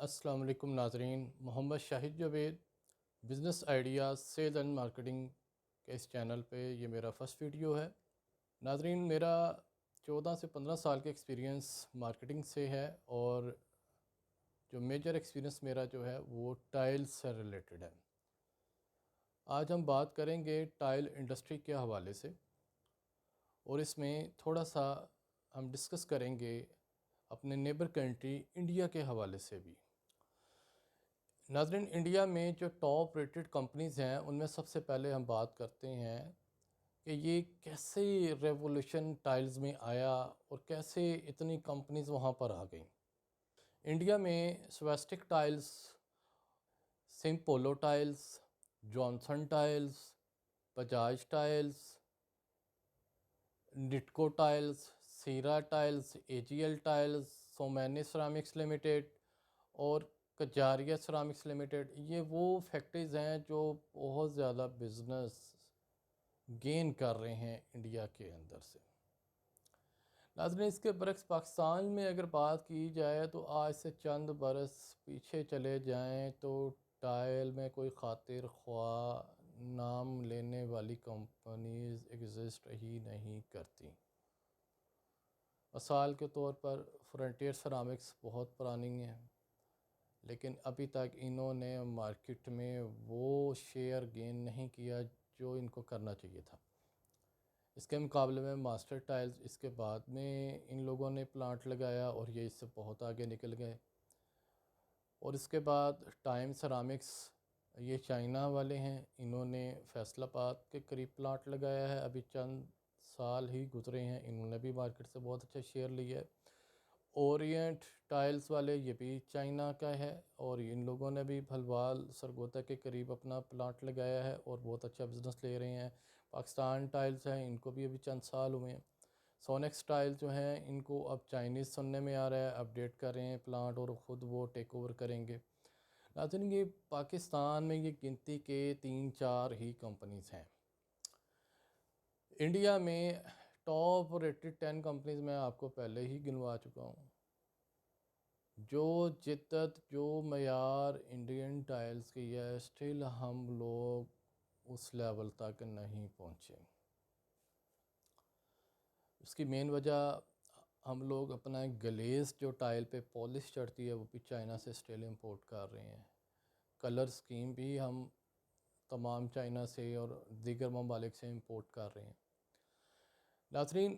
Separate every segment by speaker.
Speaker 1: السلام علیکم ناظرین، Muhammad Shahid Javed business ideas sale and marketing کے اس چینل پہ یہ میرا فرسٹ ویڈیو ہے۔ ناظرین، میرا 14 سے 15 سال کا ایکسپیرینس مارکیٹنگ سے ہے، اور جو میجر ایکسپیرینس میرا جو ہے وہ ٹائل سے ریلیٹڈ ہے۔ آج ہم بات کریں گے ٹائل انڈسٹری کے حوالے سے، اور اس میں تھوڑا سا ہم ڈسکس کریں گے اپنے نیبر کنٹری انڈیا کے حوالے سے بھی۔ ناظرین، انڈیا میں جو ٹاپ ریٹڈ کمپنیز ہیں ان میں سب سے پہلے ہم بات کرتے ہیں کہ یہ کیسے ریولوشن ٹائلز میں آیا اور کیسے اتنی کمپنیز وہاں پر آ گئیں۔ انڈیا میں Swastik tiles, Simpolo tiles, Johnson tiles, Bajaj tiles, Nitco tiles, Cera tiles, A G L tiles, Somany ceramics limited اور کجاریہ سرامکس لمیٹیڈ، یہ وہ فیکٹریز ہیں جو بہت زیادہ بزنس گین کر رہے ہیں انڈیا کے اندر سے۔ ناظرین، اس کے برعکس پاکستان میں اگر بات کی جائے تو آج سے چند برس پیچھے چلے جائیں تو ٹائل میں کوئی خاطر خواہ نام لینے والی کمپنیز ایگزسٹ ہی نہیں کرتی۔ مثال کے طور پر فرنٹیئر سرامکس بہت پرانی ہیں، لیکن ابھی تک انہوں نے مارکیٹ میں وہ شیئر گین نہیں کیا جو ان کو کرنا چاہیے تھا۔ اس کے مقابلے میں ماسٹر ٹائلز اس کے بعد میں ان لوگوں نے پلانٹ لگایا اور یہ اس سے بہت آگے نکل گئے۔ اور اس کے بعد ٹائم سرامکس، یہ چائنا والے ہیں، انہوں نے فیصل آباد کے قریب پلانٹ لگایا ہے، ابھی چند سال ہی گزرے ہیں، انہوں نے بھی مارکیٹ سے بہت اچھا شیئر لیا ہے۔ اورینٹ ٹائلز والے، یہ بھی چائنا کا ہے، اور ان لوگوں نے بھی بھلوال سرگودا کے قریب اپنا پلانٹ لگایا ہے اور بہت اچھا بزنس لے رہے ہیں۔ پاکستان ٹائلز ہیں، ان کو بھی ابھی چند سال ہوئے ہیں۔ سونیکس ٹائل جو ہیں ان کو اب چائنیز سننے میں آ رہا ہے، اپڈیٹ کر رہے ہیں پلانٹ اور خود وہ ٹیک اوور کریں گے۔ ناظرین، یہ پاکستان میں یہ گنتی کے 3-4 ہی کمپنیز ہیں۔ انڈیا میں ٹاپ ریٹڈ 10 کمپنیز میں آپ کو پہلے ہی گنوا چکا ہوں۔ جو جدت، جو معیار انڈین ٹائلز کی ہے، اسٹل ہم لوگ اس لیول تک نہیں پہنچے۔ اس کی مین وجہ، ہم لوگ اپنا گلیز جو ٹائل پہ پالش چڑھتی ہے وہ بھی چائنا سے اسٹل امپورٹ کر رہے ہیں۔ کلر سکیم بھی ہم تمام چائنا سے اور دیگر ممالک سے امپورٹ کر رہے ہیں۔ ناظرین،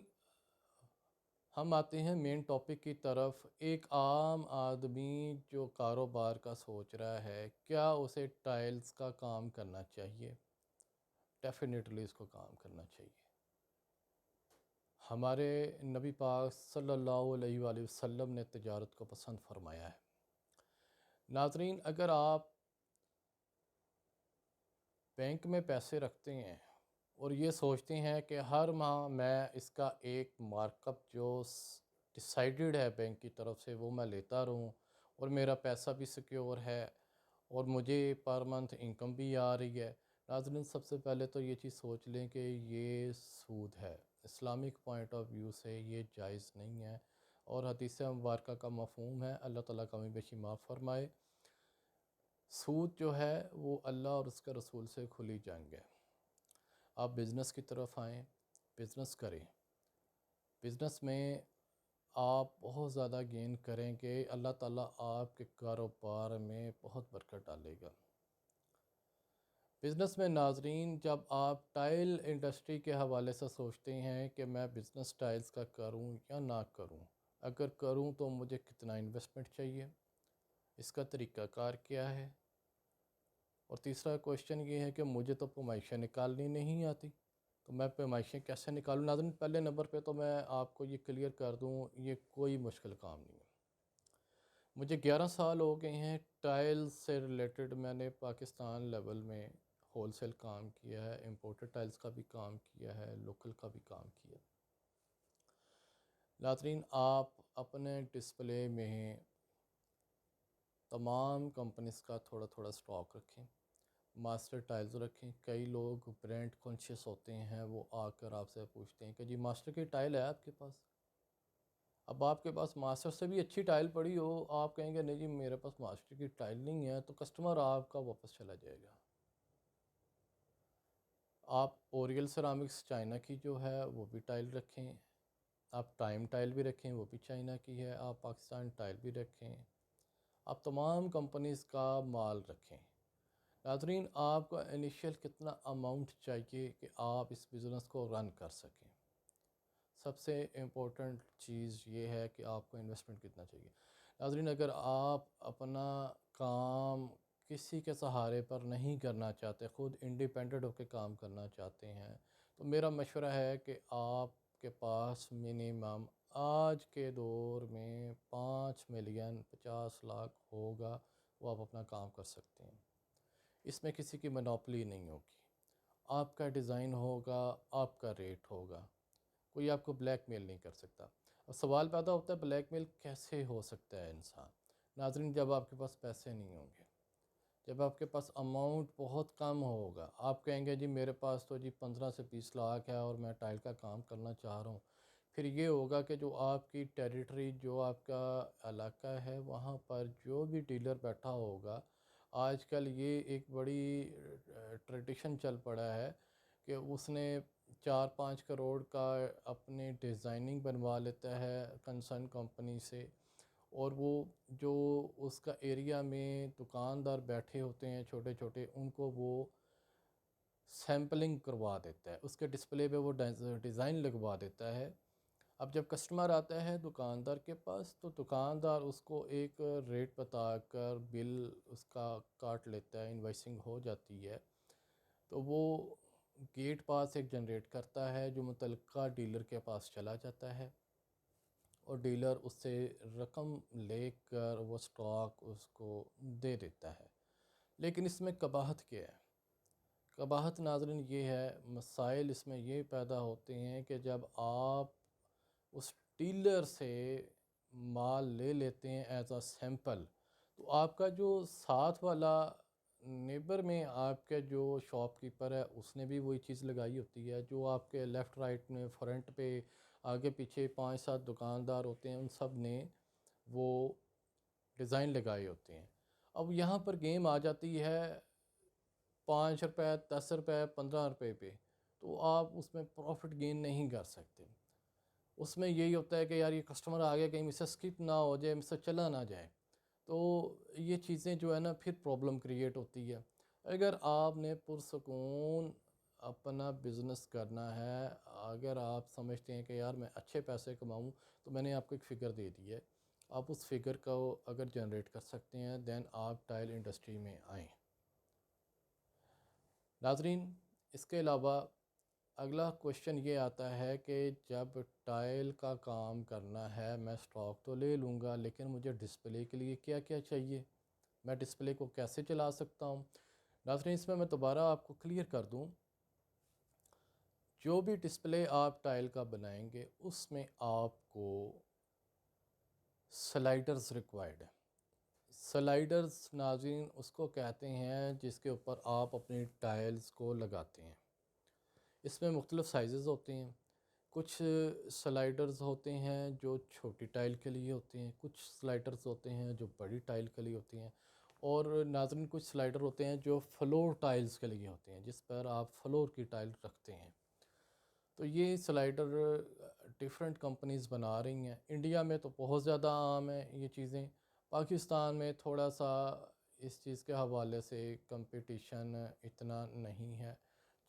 Speaker 1: ہم آتے ہیں مین ٹاپک کی طرف۔ ایک عام آدمی جو کاروبار کا سوچ رہا ہے، کیا اسے ٹائلز کا کام کرنا چاہیے؟ ڈیفینیٹلی اس کو کام کرنا چاہیے۔ ہمارے نبی پاک صلی اللہ علیہ وآلہ وسلم نے تجارت کو پسند فرمایا ہے۔ ناظرین، اگر آپ بینک میں پیسے رکھتے ہیں اور یہ سوچتے ہیں کہ ہر ماہ میں اس کا ایک مارک اپ جو ڈیسائیڈڈ ہے بینک کی طرف سے وہ میں لیتا رہوں اور میرا پیسہ بھی سیکیور ہے اور مجھے پر منتھ انکم بھی آ رہی ہے، ناظرین سب سے پہلے تو یہ چیز سوچ لیں کہ یہ سود ہے۔ اسلامک پوائنٹ آف ویو سے یہ جائز نہیں ہے، اور حدیث مبارکہ کا مفہوم ہے، اللہ تعالیٰ کمی بیشی معاف فرمائے، سود جو ہے وہ اللہ اور اس کے رسول سے کھلی جنگ ہے۔ آپ بزنس کی طرف آئیں، بزنس کریں، بزنس میں آپ بہت زیادہ گین کریں گے، اللہ تعالیٰ آپ کے کاروبار میں بہت برکت ڈالے گا۔ بزنس میں ناظرین، جب آپ ٹائل انڈسٹری کے حوالے سے سوچتے ہیں کہ میں بزنس ٹائلز کا کروں یا نہ کروں، اگر کروں تو مجھے کتنا انویسٹمنٹ چاہیے، اس کا طریقہ کار کیا ہے، اور تیسرا کویشچن یہ ہے کہ مجھے تو پیمائشیں نکالنی نہیں آتی، تو میں پیمائشیں کیسے نکالوں؟ ناظرین، پہلے نمبر پہ تو میں آپ کو یہ کلیئر کر دوں، یہ کوئی مشکل کام نہیں ہے۔ مجھے 11 سال ہو گئے ہیں ٹائل سے ریلیٹڈ، میں نے پاکستان لیول میں ہول سیل کام کیا ہے، امپورٹڈ ٹائلز کا بھی کام کیا ہے، لوکل کا بھی کام کیا ہے۔ ناظرین، آپ اپنے ڈسپلے میں تمام کمپنیز کا تھوڑا تھوڑا سٹاک رکھیں، ماسٹر ٹائلز رکھیں۔ کئی لوگ برانڈ کانشیس ہوتے ہیں، وہ آ کر آپ سے پوچھتے ہیں کہ جی ماسٹر کی ٹائل ہے آپ کے پاس؟ اب آپ کے پاس ماسٹر سے بھی اچھی ٹائل پڑی ہو، آپ کہیں گے نہیں جی میرے پاس ماسٹر کی ٹائل نہیں ہے، تو کسٹمر آپ کا واپس چلا جائے گا۔ آپ اوریل سیرامکس چائنا کی جو ہے وہ بھی ٹائل رکھیں، آپ ٹائم ٹائل بھی رکھیں، وہ بھی چائنا کی ہے، آپ پاکستان ٹائل بھی رکھیں، آپ تمام کمپنیز کا مال رکھیں۔ ناظرین، آپ کا انیشیل کتنا اماؤنٹ چاہیے کہ آپ اس بزنس کو رن کر سکیں؟ سب سے امپورٹنٹ چیز یہ ہے کہ آپ کو انویسٹمنٹ کتنا چاہیے۔ ناظرین، اگر آپ اپنا کام کسی کے سہارے پر نہیں کرنا چاہتے، خود انڈیپینڈنٹ ہو کے کام کرنا چاہتے ہیں، تو میرا مشورہ ہے کہ آپ کے پاس منیمم آج کے دور میں 5 ملین 50 لاکھ ہوگا، وہ آپ اپنا کام کر سکتے ہیں۔ اس میں کسی کی منوپلی نہیں ہوگی، آپ کا ڈیزائن ہوگا، آپ کا ریٹ ہوگا، کوئی آپ کو بلیک میل نہیں کر سکتا۔ اب سوال پیدا ہوتا ہے بلیک میل کیسے ہو سکتا ہے انسان؟ ناظرین، جب آپ کے پاس پیسے نہیں ہوں گے، جب آپ کے پاس اماؤنٹ بہت کم ہوگا، آپ کہیں گے جی میرے پاس تو جی 15 سے 20 لاکھ ہے اور میں ٹائل کا کام کرنا چاہ رہا ہوں، پھر یہ ہوگا کہ جو آپ کی ٹیریٹری، جو آپ کا علاقہ ہے، وہاں پر جو بھی ڈیلر بیٹھا ہوگا، آج کل یہ ایک بڑی ٹریڈیشن چل پڑا ہے کہ اس نے 4-5 کروڑ کا اپنے ڈیزائننگ بنوا لیتا ہے کنسرن کمپنی سے، اور وہ جو اس کا ایریا میں دکاندار بیٹھے ہوتے ہیں چھوٹے چھوٹے، ان کو وہ سیمپلنگ کروا دیتا ہے، اس کے ڈسپلے پہ وہ ڈیزائن لگوا دیتا ہے۔ اب جب کسٹمر آتا ہے دکاندار کے پاس، تو دکاندار اس کو ایک ریٹ بتا کر بل اس کا کاٹ لیتا ہے، انوائسنگ ہو جاتی ہے، تو وہ گیٹ پاس ایک جنریٹ کرتا ہے جو متعلقہ ڈیلر کے پاس چلا جاتا ہے، اور ڈیلر اس سے رقم لے کر وہ سٹاک اس کو دے دیتا ہے۔ لیکن اس میں قباحت کیا ہے؟ قباحت ناظرین یہ ہے، مسائل اس میں یہ پیدا ہوتے ہیں کہ جب آپ اس ڈیلر سے مال لے لیتے ہیں ایز اے سیمپل، تو آپ کا جو ساتھ والا نیبر میں آپ کے جو شاپ کیپر ہے، اس نے بھی وہی چیز لگائی ہوتی ہے، جو آپ کے لیفٹ رائٹ میں فرنٹ پہ آگے پیچھے 5-7 دکاندار ہوتے ہیں، ان سب نے وہ ڈیزائن لگائے ہوتے ہیں۔ اب یہاں پر گیم آ جاتی ہے 5 روپے، 10 روپے، 15 روپے پہ، تو آپ اس میں پروفٹ گین نہیں کر سکتے۔ اس میں یہی ہوتا ہے کہ یار یہ کسٹمر آ گیا، کہیں مجھ سے اسکپ نہ ہو جائے، مجھ سے چلا نہ جائے، تو یہ چیزیں جو ہے نا پھر پرابلم کریٹ ہوتی ہے۔ اگر آپ نے پرسکون اپنا بزنس کرنا ہے، اگر آپ سمجھتے ہیں کہ یار میں اچھے پیسے کماؤں، تو میں نے آپ کو ایک فگر دے دی ہے، آپ اس فگر کو اگر جنریٹ کر سکتے ہیں دین آپ ٹائل انڈسٹری میں آئیں۔ ناظرین، اس کے علاوہ اگلا کوشچن یہ آتا ہے کہ جب ٹائل کا کام کرنا ہے، میں سٹاک تو لے لوں گا، لیکن مجھے ڈسپلے کے لیے کیا کیا چاہیے؟ میں ڈسپلے کو کیسے چلا سکتا ہوں؟ ناظرین، اس میں دوبارہ آپ کو کلیئر کر دوں، جو بھی ڈسپلے آپ ٹائل کا بنائیں گے اس میں آپ کو سلائیڈرز ریکوائرڈ ہے۔ سلائیڈرز ناظرین اس کو کہتے ہیں جس کے اوپر آپ اپنی ٹائلز کو لگاتے ہیں۔ اس میں مختلف سائزز ہوتے ہیں، کچھ سلائیڈرز ہوتے ہیں جو چھوٹی ٹائل کے لیے ہوتے ہیں، کچھ سلائیڈرز ہوتے ہیں جو بڑی ٹائل کے لیے ہوتے ہیں، اور ناظرین کچھ سلائیڈر ہوتے ہیں جو فلور ٹائلز کے لیے ہوتے ہیں، جس پر آپ فلور کی ٹائل رکھتے ہیں۔ تو یہ سلائیڈر ڈیفرنٹ کمپنیز بنا رہی ہیں، انڈیا میں تو بہت زیادہ عام ہیں یہ چیزیں، پاکستان میں تھوڑا سا اس چیز کے حوالے سے کمپٹیشن اتنا نہیں ہے،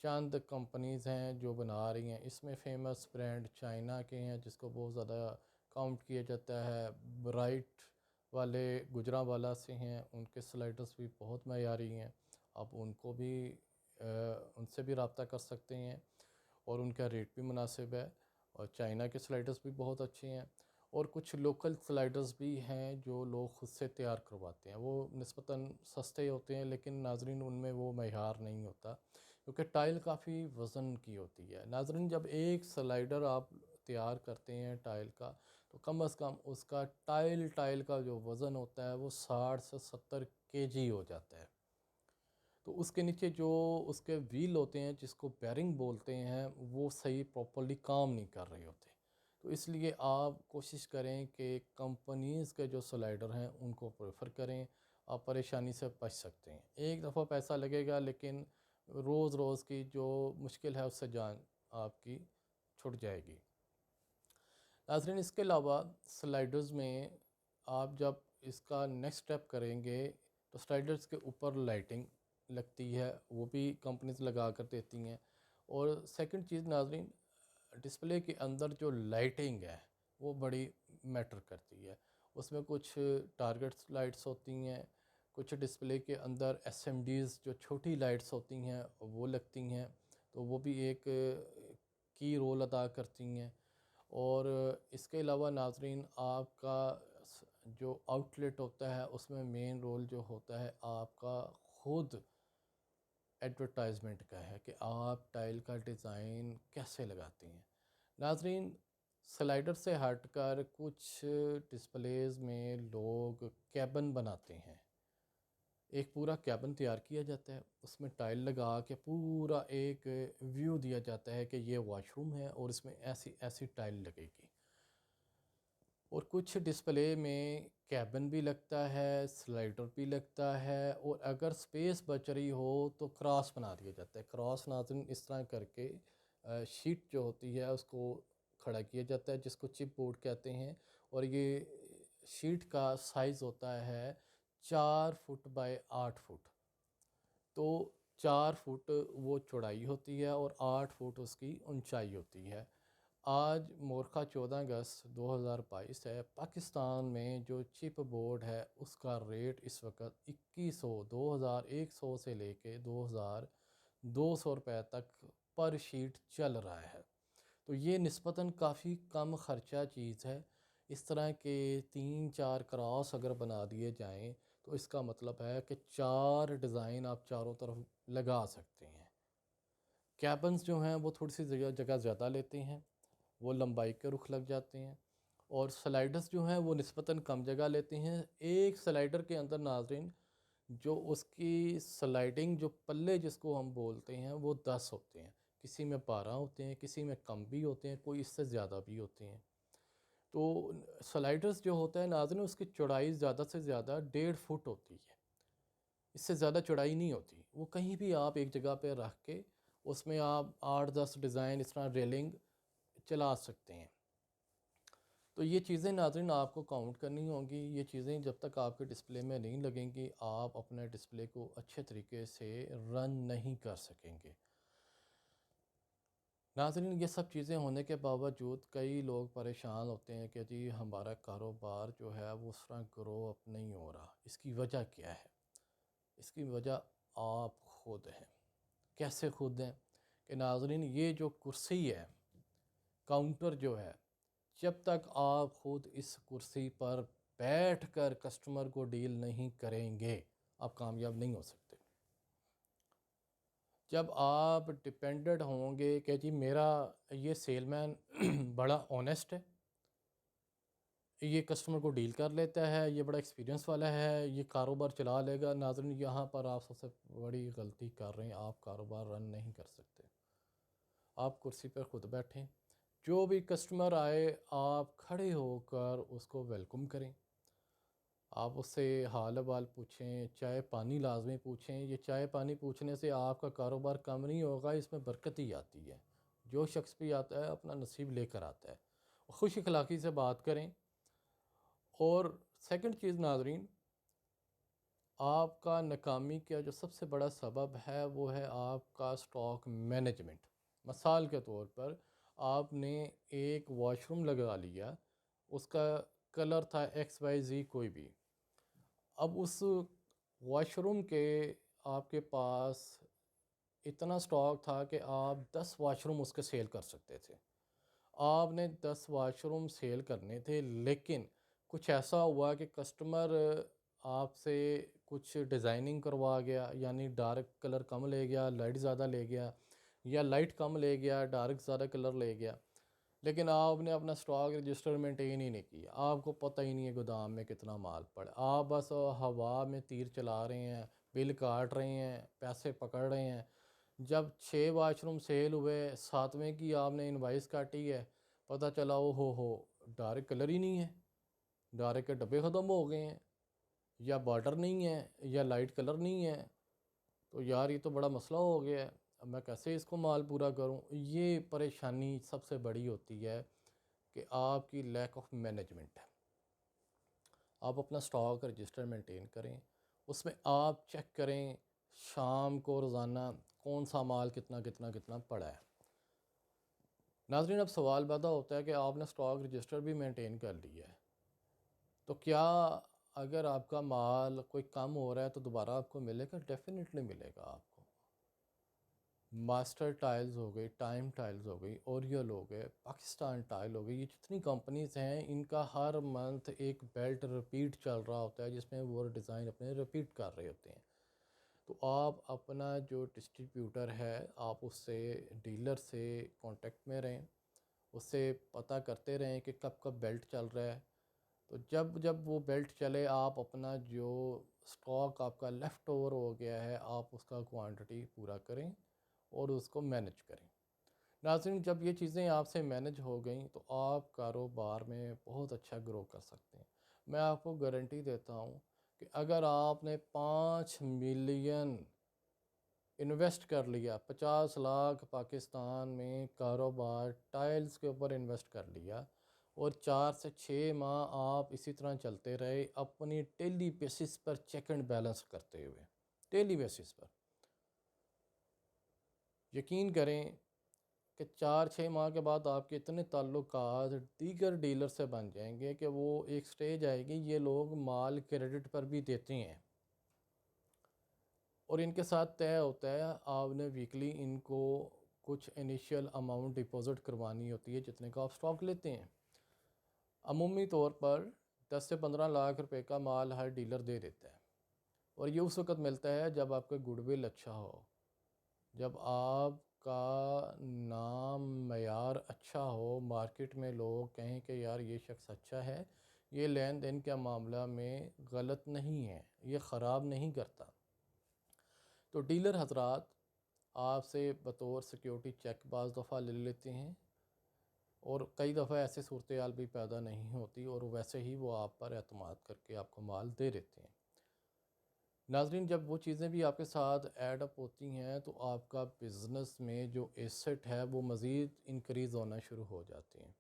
Speaker 1: چند کمپنیز ہیں جو بنا رہی ہیں۔ اس میں فیمس برانڈ چائنا کے ہیں جس کو بہت زیادہ کاؤنٹ کیا جاتا ہے، برائٹ والے گجرانوالہ سے ہیں، ان کے سلائیڈرز بھی بہت معیاری ہیں، آپ ان کو بھی ان سے بھی رابطہ کر سکتے ہیں، اور ان کا ریٹ بھی مناسب ہے، اور چائنا کے سلائیڈرز بھی بہت اچھے ہیں، اور کچھ لوکل سلائیڈرز بھی ہیں جو لوگ خود سے تیار کرواتے ہیں، وہ نسبتاً سستے ہوتے ہیں، لیکن ناظرین ان میں وہ معیار نہیں ہوتا، کیونکہ ٹائل کافی وزن کی ہوتی ہے۔ ناظرین، جب ایک سلائیڈر آپ تیار کرتے ہیں ٹائل کا، تو کم از کم اس کا ٹائل کا جو وزن ہوتا ہے وہ 60 سے 70 kg ہو جاتا ہے۔ تو اس کے نیچے جو اس کے ویل ہوتے ہیں جس کو بیرنگ بولتے ہیں، وہ صحیح پراپرلی کام نہیں کر رہے ہوتے، تو اس لیے آپ کوشش کریں کہ کمپنیز کے جو سلائڈر ہیں ان کو پریفر کریں، آپ پریشانی سے بچ سکتے ہیں۔ ایک دفعہ پیسہ لگے گا لیکن روز روز کی جو مشکل ہے اس سے جان آپ کی چھٹ جائے گی۔ ناظرین، اس کے علاوہ سلائڈرز میں آپ جب اس کا نیکسٹ اسٹیپ کریں گے تو سلائڈرز کے اوپر لائٹنگ لگتی ہے، وہ بھی کمپنیز لگا کر دیتی ہیں۔ اور سیکنڈ چیز ناظرین، ڈسپلے کے اندر جو لائٹنگ ہے وہ بڑی میٹر کرتی ہے۔ اس میں کچھ ٹارگٹ لائٹس ہوتی ہیں، کچھ ڈسپلے کے اندر ایس ایم ڈیز جو چھوٹی لائٹس ہوتی ہیں وہ لگتی ہیں، تو وہ بھی ایک کی رول ادا کرتی ہیں۔ اور اس کے علاوہ ناظرین، آپ کا جو آؤٹ لیٹ ہوتا ہے اس میں مین رول جو ہوتا ہے آپ کا خود ایڈورٹائزمنٹ کا ہے کہ آپ ٹائل کا ڈیزائن کیسے لگاتے ہیں۔ ناظرین، سلائڈر سے ہٹ کر کچھ ڈسپلیز میں لوگ کیبن بناتے ہیں، ایک پورا کیبن تیار کیا جاتا ہے، اس میں ٹائل لگا کے پورا ایک ویو دیا جاتا ہے کہ یہ واش روم ہے اور اس میں ایسی ایسی ٹائل لگے گی۔ اور کچھ ڈسپلے میں کیبن بھی لگتا ہے، سلائڈر بھی لگتا ہے، اور اگر سپیس بچ رہی ہو تو کراس بنا دیا جاتا ہے۔ کراس ناظرین اس طرح کر کے شیٹ جو ہوتی ہے اس کو کھڑا کیا جاتا ہے، جس کو چپ بورڈ کہتے ہیں، اور یہ شیٹ کا سائز ہوتا ہے 4 فٹ بائی 8 فٹ۔ تو 4 فٹ وہ چوڑائی ہوتی ہے اور 8 فٹ اس کی اونچائی ہوتی ہے۔ آج مورخہ 14 اگست 2022 ہے، پاکستان میں جو چپ بورڈ ہے اس کا ریٹ اس وقت 2100 سے لے کے 2200 روپے تک پر شیٹ چل رہا ہے۔ تو یہ نسبتاً کافی کم خرچہ چیز ہے۔ اس طرح کے 3-4 کراس اگر بنا دیے جائیں تو اس کا مطلب ہے کہ 4 ڈیزائن آپ چاروں طرف لگا سکتے ہیں۔ کیبنز جو ہیں وہ تھوڑی سی جگہ زیادہ لیتے ہیں، وہ لمبائی کے رخ لگ جاتے ہیں، اور سلائڈرز جو ہیں وہ نسبتاً کم جگہ لیتے ہیں۔ ایک سلائڈر کے اندر ناظرین جو اس کی سلائڈنگ جو پلے جس کو ہم بولتے ہیں وہ 10 ہوتے ہیں، کسی میں 12 ہوتے ہیں، کسی میں کم بھی ہوتے ہیں، کوئی اس سے زیادہ بھی ہوتے ہیں۔ تو سلائڈرز جو ہوتا ہے ناظرین اس کی چوڑائی زیادہ سے زیادہ 1.5 فٹ ہوتی ہے، اس سے زیادہ چوڑائی نہیں ہوتی۔ وہ کہیں بھی آپ ایک جگہ پہ رکھ کے اس میں آپ 8-10 ڈیزائن اس طرح ریلنگ چلا سکتے ہیں۔ تو یہ چیزیں ناظرین آپ کو کاؤنٹ کرنی ہوں گی۔ یہ چیزیں جب تک آپ کے ڈسپلے میں نہیں لگیں گی آپ اپنے ڈسپلے کو اچھے طریقے سے رن نہیں کر سکیں گے۔ ناظرین، یہ سب چیزیں ہونے کے باوجود کئی لوگ پریشان ہوتے ہیں کہ جی ہمارا کاروبار جو ہے وہ اس طرح گرو اپ نہیں ہو رہا۔ اس کی وجہ کیا ہے؟ اس کی وجہ آپ خود ہیں۔ کیسے خود ہیں؟ کہ ناظرین یہ جو کرسی ہے، کاؤنٹر جو ہے، جب تک آپ خود اس کرسی پر بیٹھ کر کسٹمر کو ڈیل نہیں کریں گے آپ کامیاب نہیں ہو سکتے۔ جب آپ ڈپینڈڈ ہوں گے کہ جی میرا یہ سیل مین بڑا آنیسٹ ہے، یہ کسٹمر کو ڈیل کر لیتا ہے، یہ بڑا ایکسپیرینس والا ہے، یہ کاروبار چلا لے گا، ناظرین یہاں پر آپ سب سے بڑی غلطی کر رہے ہیں، آپ کاروبار رن نہیں کر سکتے۔ آپ کرسی پر خود بیٹھیں، جو بھی کسٹمر آئے آپ کھڑے ہو کر اس کو ویلکم کریں، آپ اس سے حال احوال پوچھیں، چائے پانی لازمی پوچھیں۔ یہ چائے پانی پوچھنے سے آپ کا کاروبار کم نہیں ہوگا، اس میں برکت ہی آتی ہے۔ جو شخص بھی آتا ہے اپنا نصیب لے کر آتا ہے۔ خوش اخلاقی سے بات کریں۔ اور سیکنڈ چیز ناظرین، آپ کا ناکامی کا جو سب سے بڑا سبب ہے وہ ہے آپ کا سٹاک مینجمنٹ۔ مثال کے طور پر آپ نے ایک واش روم لگا لیا، اس کا کلر تھا XYZ کوئی بھی، اب اس واش روم کے آپ کے پاس اتنا سٹاک تھا کہ آپ 10 واش روم اس کے سیل کر سکتے تھے۔ آپ نے 10 واش روم سیل کرنے تھے، لیکن کچھ ایسا ہوا کہ کسٹمر آپ سے کچھ ڈیزائننگ کروا گیا، یعنی ڈارک کلر کم لے گیا، لائٹ زیادہ لے گیا، یا لائٹ کم لے گیا ڈارک زیادہ کلر لے گیا، لیکن آپ نے اپنا سٹاک رجسٹر مینٹین ہی نہیں کیا۔ آپ کو پتہ ہی نہیں ہے گودام میں کتنا مال پڑا، آپ بس ہوا میں تیر چلا رہے ہیں، بل کاٹ رہے ہیں، پیسے پکڑ رہے ہیں۔ جب 6 واش روم سیل ہوئے، 7ویں کی آپ نے انوائس کاٹی ہے، پتہ چلا ہو ڈارک کلر ہی نہیں ہے، ڈارک کے ڈبے ختم ہو گئے ہیں، یا بارڈر نہیں ہے، یا لائٹ کلر نہیں ہے، تو یار یہ تو بڑا مسئلہ ہو گیا ہے، اب میں کیسے اس کو مال پورا کروں؟ یہ پریشانی سب سے بڑی ہوتی ہے کہ آپ کی لیک آف مینجمنٹ ہے۔ آپ اپنا سٹاک رجسٹر مینٹین کریں، اس میں آپ چیک کریں شام کو روزانہ کون سا مال کتنا کتنا کتنا پڑا ہے۔ ناظرین، اب سوال پیدا ہوتا ہے کہ آپ نے سٹاک رجسٹر بھی مینٹین کر لیا ہے، تو کیا اگر آپ کا مال کوئی کم ہو رہا ہے تو دوبارہ آپ کو ملے گا؟ ڈیفینیٹلی ملے گا آپ کو۔ ماسٹر ٹائلز ہو گئی، ٹائم ٹائلز ہو گئی، اوریل ہو گئے، پاکستان ٹائل ہو گئی، یہ جتنی کمپنیز ہیں ان کا ہر منتھ ایک بیلٹ رپیٹ چل رہا ہوتا ہے جس میں وہ ڈیزائن اپنے رپیٹ کر رہے ہوتے ہیں۔ تو آپ اپنا جو ڈسٹریبیوٹر ہے آپ اس سے، ڈیلر سے کانٹیکٹ میں رہیں، اس سے پتہ کرتے رہیں کہ کب کب بیلٹ چل رہا ہے۔ تو جب جب وہ بیلٹ چلے آپ اپنا جو سٹاک آپ کا لیفٹ اوور ہو گیا ہے آپ اس کا کوانٹٹی پورا کریں اور اس کو مینج کریں۔ ناظرین، جب یہ چیزیں آپ سے مینج ہو گئیں تو آپ کاروبار میں بہت اچھا گرو کر سکتے ہیں۔ میں آپ کو گارنٹی دیتا ہوں کہ اگر آپ نے 5 ملین انویسٹ کر لیا، 50 لاکھ پاکستان میں کاروبار ٹائلز کے اوپر انویسٹ کر لیا، اور 4 سے 6 ماہ آپ اسی طرح چلتے رہے اپنی daily basis per check and balance کرتے ہوئے، ڈیلی بیسس پر، یقین کریں کہ 4 6 ماہ کے بعد آپ کے اتنے تعلقات دیگر ڈیلر سے بن جائیں گے کہ وہ ایک سٹیج آئے گی یہ لوگ مال کریڈٹ پر بھی دیتے ہیں، اور ان کے ساتھ طے ہوتا ہے آپ نے ویکلی ان کو کچھ انیشیل اماؤنٹ ڈپازٹ کروانی ہوتی ہے جتنے کا آپ سٹاک لیتے ہیں۔ عمومی طور پر 10 سے 15 لاکھ روپے کا مال ہر ڈیلر دے دیتا ہے، اور یہ اس وقت ملتا ہے جب آپ کا گڈ ول اچھا ہو، جب آپ کا نام معیار اچھا ہو، مارکیٹ میں لوگ کہیں کہ یار یہ شخص اچھا ہے، یہ لین دین کے معاملہ میں غلط نہیں ہے، یہ خراب نہیں کرتا۔ تو ڈیلر حضرات آپ سے بطور سیکیورٹی چیک بعض دفعہ لے لیتے ہیں، اور کئی دفعہ ایسے صورتحال بھی پیدا نہیں ہوتی، اور ویسے ہی وہ آپ پر اعتماد کر کے آپ کو مال دے دیتے ہیں۔ ناظرین، جب وہ چیزیں بھی آپ کے ساتھ ایڈ اپ ہوتی ہیں تو آپ کا بزنس میں جو ایسٹ ہے وہ مزید انکریز ہونا شروع ہو جاتے ہیں۔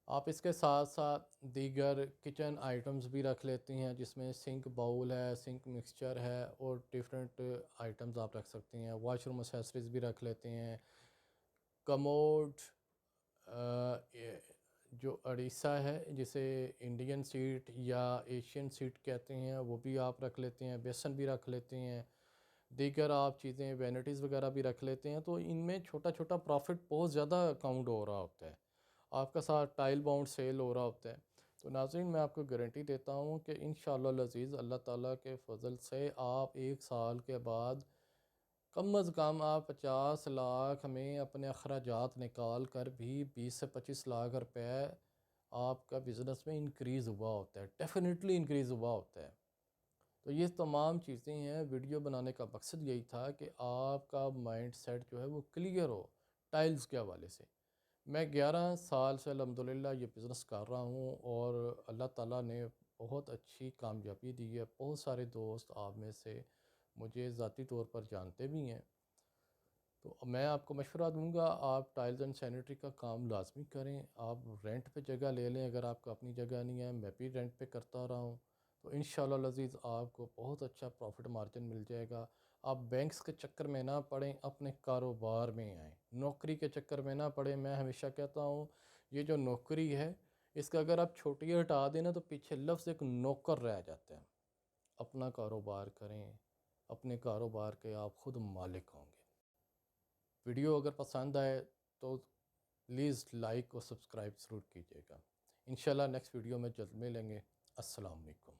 Speaker 1: آپ اس کے ساتھ ساتھ دیگر کچن آئٹمز بھی رکھ لیتے ہیں جس میں سنک باؤل ہے، سنک مکسچر ہے، اور ڈیفرنٹ آئٹمز آپ رکھ سکتے ہیں، واش روم اسیسریز بھی رکھ لیتے ہیں، کموڈ، جو اڑیسہ ہے جسے انڈین سیٹ یا ایشین سیٹ کہتے ہیں وہ بھی آپ رکھ لیتے ہیں، بیسن بھی رکھ لیتے ہیں، دیگر آپ چیزیں وینٹیز وغیرہ بھی رکھ لیتے ہیں۔ تو ان میں چھوٹا چھوٹا پروفٹ بہت زیادہ کاؤنٹ ہو رہا ہوتا ہے، آپ کا ساتھ ٹائل باؤنڈ سیل ہو رہا ہوتا ہے۔ تو ناظرین، میں آپ کو گارنٹی دیتا ہوں کہ انشاءاللہ العزیز اللہ تعالیٰ کے فضل سے آپ 1 سال کے بعد کم از کم آپ 50 لاکھ میں اپنے اخراجات نکال کر بھی 20 سے 25 لاکھ روپے آپ کا بزنس میں انکریز ہوا ہوتا ہے، ڈیفینیٹلی انکریز ہوا ہوتا ہے۔ تو یہ تمام چیزیں ہیں، ویڈیو بنانے کا مقصد یہی تھا کہ آپ کا مائنڈ سیٹ جو ہے وہ کلیئر ہو ٹائلز کے حوالے سے۔ میں 11 سال سے الحمدللہ یہ بزنس کر رہا ہوں، اور اللہ تعالیٰ نے بہت اچھی کامیابی دی ہے۔ بہت سارے دوست آپ میں سے مجھے ذاتی طور پر جانتے بھی ہیں، تو میں آپ کو مشورہ دوں گا آپ ٹائلز اینڈ سینیٹری کا کام لازمی کریں۔ آپ رینٹ پہ جگہ لے لیں اگر آپ کو اپنی جگہ نہیں ہے، میں بھی رینٹ پہ کرتا رہا ہوں، تو انشاءاللہ العزیز آپ کو بہت اچھا پروفٹ مارجن مل جائے گا۔ آپ بینکس کے چکر میں نہ پڑیں، اپنے کاروبار میں آئیں، نوکری کے چکر میں نہ پڑیں۔ میں ہمیشہ کہتا ہوں یہ جو نوکری ہے اس کا اگر آپ چھوٹی ہٹا دیں نا تو پیچھے لفظ ایک نوکر رہ جاتا ہے۔ اپنا کاروبار کریں، اپنے کاروبار کے آپ خود مالک ہوں گے۔ ویڈیو اگر پسند آئے تو پلیز لائک اور سبسکرائب ضرور کیجیے گا۔ انشاءاللہ نیکسٹ ویڈیو میں جلد ملیں گے۔ السلام علیکم۔